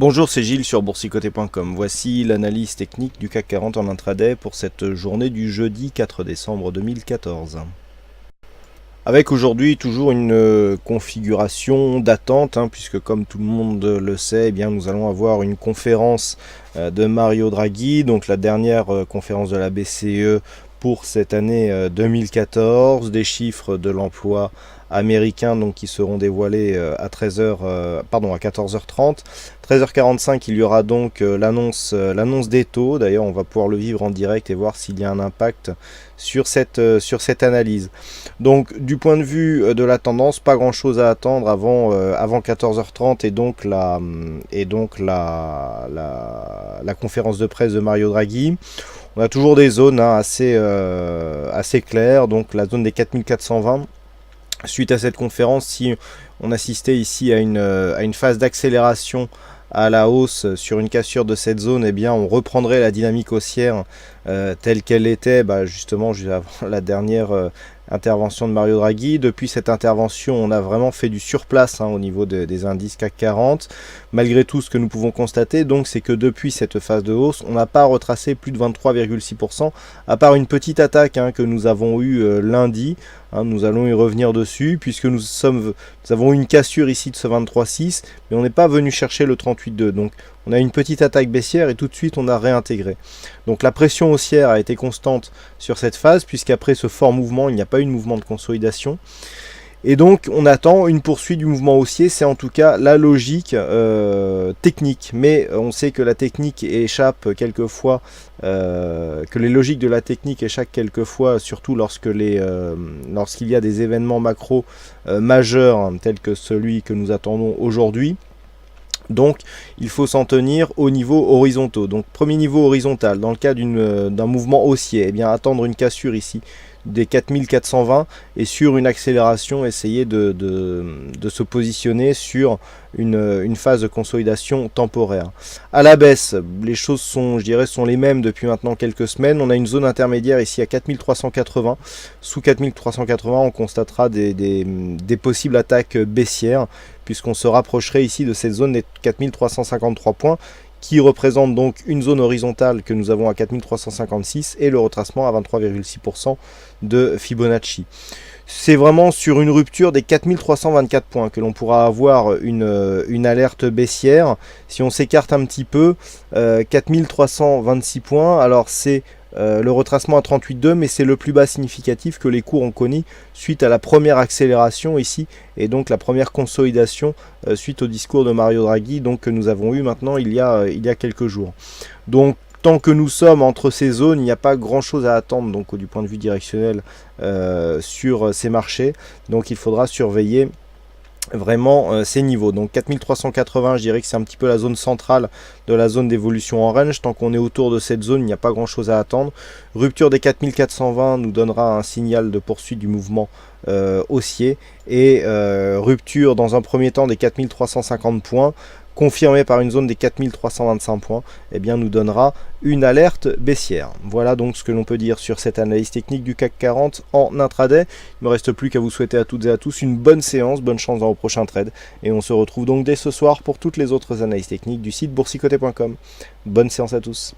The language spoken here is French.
Bonjour, c'est Gilles sur boursicoté.com. Voici l'analyse technique du CAC 40 en intraday pour cette journée du jeudi 4 décembre 2014. Avec aujourd'hui toujours une configuration d'attente, puisque comme tout le monde le sait, nous allons avoir une conférence de Mario Draghi, donc la dernière conférence de la BCE pour cette année 2014, des chiffres de l'emploi américain qui seront dévoilés à 14h30. 13h45, il y aura donc l'annonce des taux. D'ailleurs, on va pouvoir le vivre en direct et voir s'il y a un impact sur cette analyse. Donc, du point de vue de la tendance, pas grand chose à attendre avant 14h30 et donc la conférence de presse de Mario Draghi. On a toujours des zones assez claires, donc la zone des 4420. Suite à cette conférence, si on assistait ici à une phase d'accélération à la hausse sur une cassure de cette zone, on reprendrait la dynamique haussière telle qu'elle était justement juste avant la dernière intervention de Mario Draghi. Depuis cette intervention, on a vraiment fait du surplace au niveau des indices CAC 40. Malgré tout, ce que nous pouvons constater, c'est que depuis cette phase de hausse, on n'a pas retracé plus de 23,6%, à part une petite attaque que nous avons eue lundi. Nous allons y revenir dessus, puisque nous avons eu une cassure ici de ce 23,6, mais on n'est pas venu chercher le 38,2. Donc on a une petite attaque baissière et tout de suite on a réintégré. Donc la pression haussière a été constante sur cette phase, puisqu'après ce fort mouvement, il n'y a pas eu de mouvement de consolidation. Et donc on attend une poursuite du mouvement haussier, c'est en tout cas la logique technique. Mais on sait que la technique échappe quelquefois, que les logiques de la technique échappent quelquefois, surtout lorsqu'il y a des événements macro majeurs tels que celui que nous attendons aujourd'hui. Donc il faut s'en tenir au niveau horizontaux. Donc premier niveau horizontal, dans le cas d'un mouvement haussier, attendre une cassure ici des 4420 et sur une accélération essayer de se positionner sur une phase de consolidation temporaire. À la baisse, les choses sont les mêmes depuis maintenant quelques semaines. On a une zone intermédiaire ici à 4380. Sous 4380, on constatera des possibles attaques baissières, puisqu'on se rapprocherait ici de cette zone des 4353 points, qui représente donc une zone horizontale que nous avons à 4356 et le retracement à 23,6% de Fibonacci. C'est vraiment sur une rupture des 4324 points que l'on pourra avoir une alerte baissière. Si on s'écarte un petit peu, 4326 points, alors c'est le retracement à 38,2, mais c'est le plus bas significatif que les cours ont connu suite à la première accélération ici, et donc la première consolidation suite au discours de Mario Draghi que nous avons eu maintenant il y a quelques jours. Donc tant que nous sommes entre ces zones, il n'y a pas grand chose à attendre du point de vue directionnel sur ces marchés. Donc il faudra surveiller vraiment ces niveaux. Donc 4380, je dirais que c'est un petit peu la zone centrale de la zone d'évolution en range. Tant qu'on est autour de cette zone, il n'y a pas grand chose à attendre. Rupture des 4420 nous donnera un signal de poursuite du mouvement haussier, et rupture dans un premier temps des 4350 points confirmé par une zone des 4325 points, nous donnera une alerte baissière. Voilà donc ce que l'on peut dire sur cette analyse technique du CAC 40 en intraday. Il ne me reste plus qu'à vous souhaiter à toutes et à tous une bonne séance, bonne chance dans vos prochains trades, et on se retrouve donc dès ce soir pour toutes les autres analyses techniques du site boursicoté.com. Bonne séance à tous.